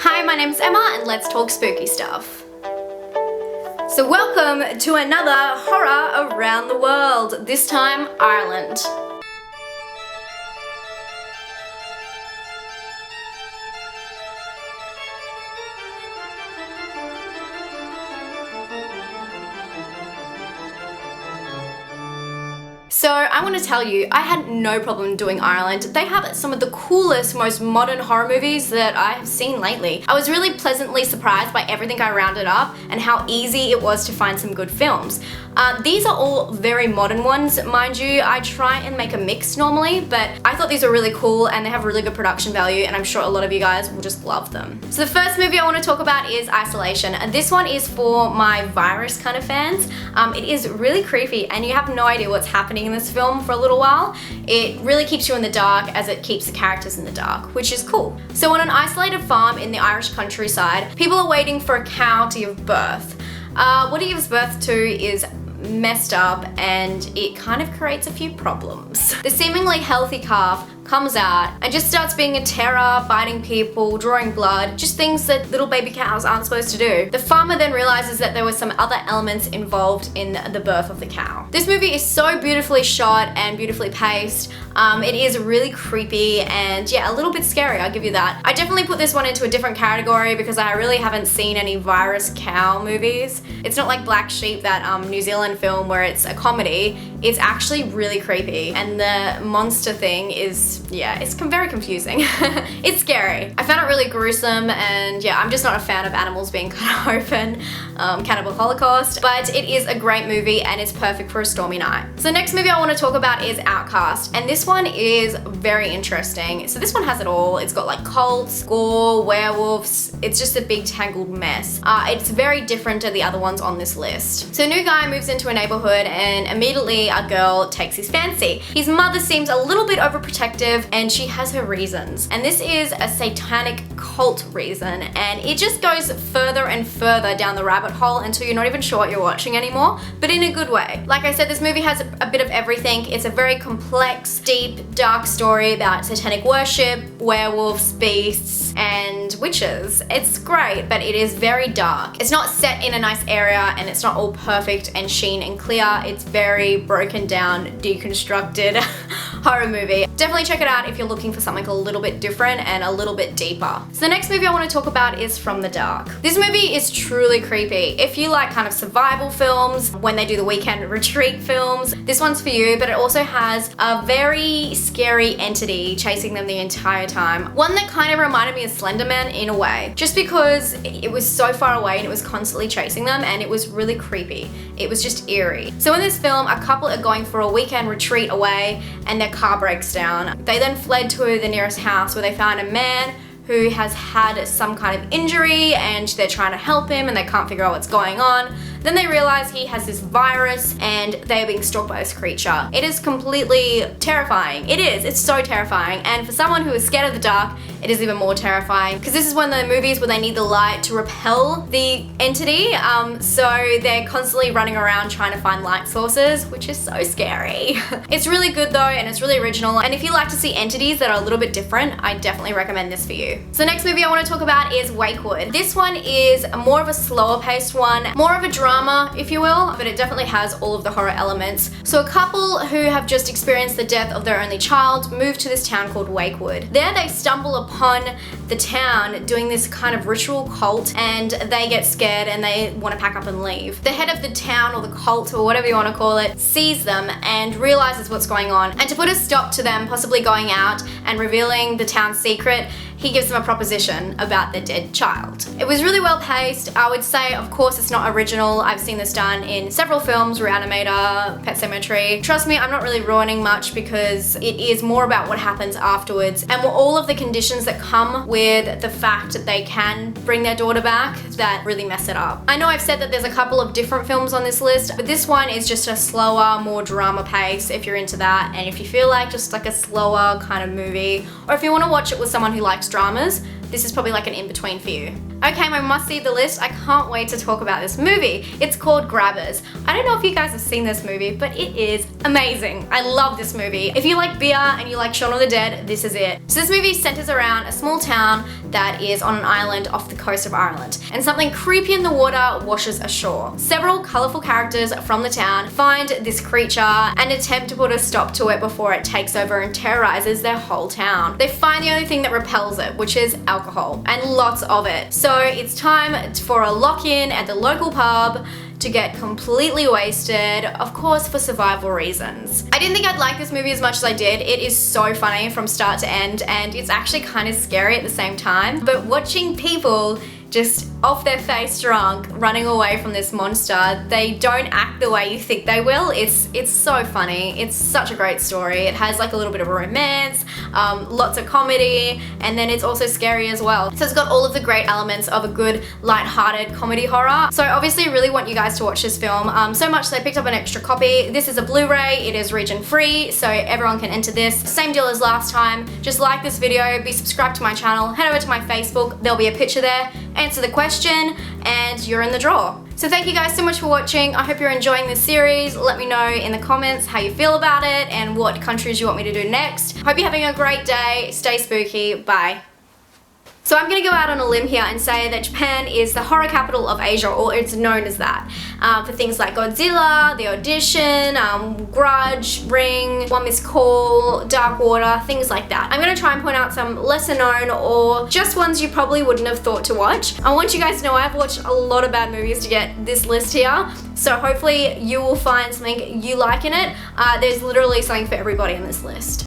Hi, my name's Emma and let's talk spooky stuff. So welcome to another horror around the world, this time Ireland. So I want to tell you, I had no problem doing Ireland. They have some of the coolest, most modern horror movies that I have seen lately. I was really pleasantly surprised by everything I rounded up and how easy it was to find some good films. These are all very modern ones, mind you. I try and make a mix normally, but I thought these were really cool and they have really good production value, and I'm sure a lot of you guys will just love them. So the first movie I want to talk about is Isolation, and this one is for my virus kind of fans. It is really creepy and you have no idea what's happening in this film for a little while. It really keeps you in the dark as it keeps the characters in the dark, which is cool. So on an isolated farm in the Irish countryside, people are waiting for a cow to give birth. What it gives birth to is messed up and it kind of creates a few problems. The seemingly healthy calf comes out and just starts being a terror, biting people, drawing blood, just things that little baby cows aren't supposed to do. The farmer then realizes that there were some other elements involved in the birth of the cow. This movie is so beautifully shot and beautifully paced. It is really creepy and yeah, a little bit scary, I'll give you that. I definitely put this one into a different category because I really haven't seen any virus cow movies. It's not like Black Sheep, that New Zealand film where it's a comedy. It's actually really creepy and the monster thing is, yeah, it's very confusing. It's scary. I found it really gruesome and yeah, I'm just not a fan of animals being cut open, Cannibal Holocaust, but it is a great movie and it's perfect for a stormy night. So the next movie I want to talk about is Outcast, and this one is very interesting. So this one has it all. It's got like cults, gore, werewolves. It's just a big tangled mess. It's very different to the other ones on this list. So a new guy moves into a neighborhood and immediately a girl takes his fancy. His mother seems a little bit overprotective and she has her reasons. And this is a satanic cult reason, and it just goes further and further down the rabbit hole until you're not even sure what you're watching anymore, but in a good way. Like I said, this movie has a bit of everything. It's a very complex, deep, dark story about satanic worship, werewolves, beasts, and witches. It's great, but it is very dark. It's not set in a nice area and it's not all perfect and sheen and clear. It's very broken down, deconstructed horror movie. Definitely check it out if you're looking for something a little bit different and a little bit deeper. So the next movie I want to talk about is From the Dark. This movie is truly creepy. If you like kind of survival films, when they do the weekend retreat films, this one's for you, but it also has a very scary entity chasing them the entire time. One that kind of reminded me of Slender Man in a way, just because it was so far away and it was constantly chasing them and it was really creepy. It was just eerie. So in this film, a couple are going for a weekend retreat away and their car breaks down. They then fled to the nearest house where they found a man who has had some kind of injury and they're trying to help him and they can't figure out what's going on. Then they realize he has this virus and they are being stalked by this creature. It is completely terrifying. It is, it's so terrifying. And for someone who is scared of the dark, it is even more terrifying because this is one of the movies where they need the light to repel the entity. So they're constantly running around trying to find light sources, which is so scary. It's really good though and it's really original. And if you like to see entities that are a little bit different, I definitely recommend this for you. So the next movie I want to talk about is Wakewood. This one is more of a slower paced one, more of a drama, if you will, but it definitely has all of the horror elements. So a couple who have just experienced the death of their only child move to this town called Wakewood. There they stumble upon the town doing this kind of ritual cult and they get scared and they want to pack up and leave. The head of the town or the cult or whatever you want to call it sees them and realizes what's going on, and to put a stop to them possibly going out and revealing the town's secret, he gives them a proposition about their dead child. It was really well paced. I would say, of course, it's not original. I've seen this done in several films, Reanimator, Pet Sematary. Trust me, I'm not really ruining much because it is more about what happens afterwards and all of the conditions that come with the fact that they can bring their daughter back that really mess it up. I know I've said that there's a couple of different films on this list, but this one is just a slower, more drama pace if you're into that, and if you feel like just like a slower kind of movie, or if you want to watch it with someone who likes dramas, this is probably like an in-between for you. Okay, my must-see the list. I can't wait to talk about this movie. It's called Grabbers. I don't know if you guys have seen this movie, but it is amazing. I love this movie. If you like beer and you like Shaun of the Dead, this is it. So this movie centers around a small town that is on an island off the coast of Ireland, and something creepy in the water washes ashore. Several colorful characters from the town find this creature and attempt to put a stop to it before it takes over and terrorizes their whole town. They find the only thing that repels it, which is alcohol, and lots of it. So it's time for a lock-in at the local pub to get completely wasted, of course for survival reasons. I didn't think I'd like this movie as much as I did. It is so funny from start to end, and it's actually kind of scary at the same time. But watching people just off their face drunk, running away from this monster, they don't act the way you think they will. It's so funny. It's such a great story. It has like a little bit of a romance, lots of comedy, and then it's also scary as well. So it's got all of the great elements of a good, light-hearted comedy horror. So obviously I really want you guys to watch this film, so much so I picked up an extra copy. This is a Blu-ray, it is region free, so everyone can enter this. Same deal as last time. Just like this video, be subscribed to my channel, head over to my Facebook, there'll be a picture there, answer the question, and you're in the draw. So thank you guys so much for watching. I hope you're enjoying this series. Let me know in the comments how you feel about it and what countries you want me to do next. Hope you're having a great day. Stay spooky. Bye. So I'm gonna go out on a limb here and say that Japan is the horror capital of Asia, or it's known as that, for things like Godzilla, The Audition, Grudge, Ring, One Missed Call, Dark Water, things like that. I'm gonna try and point out some lesser known or just ones you probably wouldn't have thought to watch. I want you guys to know I've watched a lot of bad movies to get this list here, so hopefully you will find something you like in it. There's literally something for everybody in this list.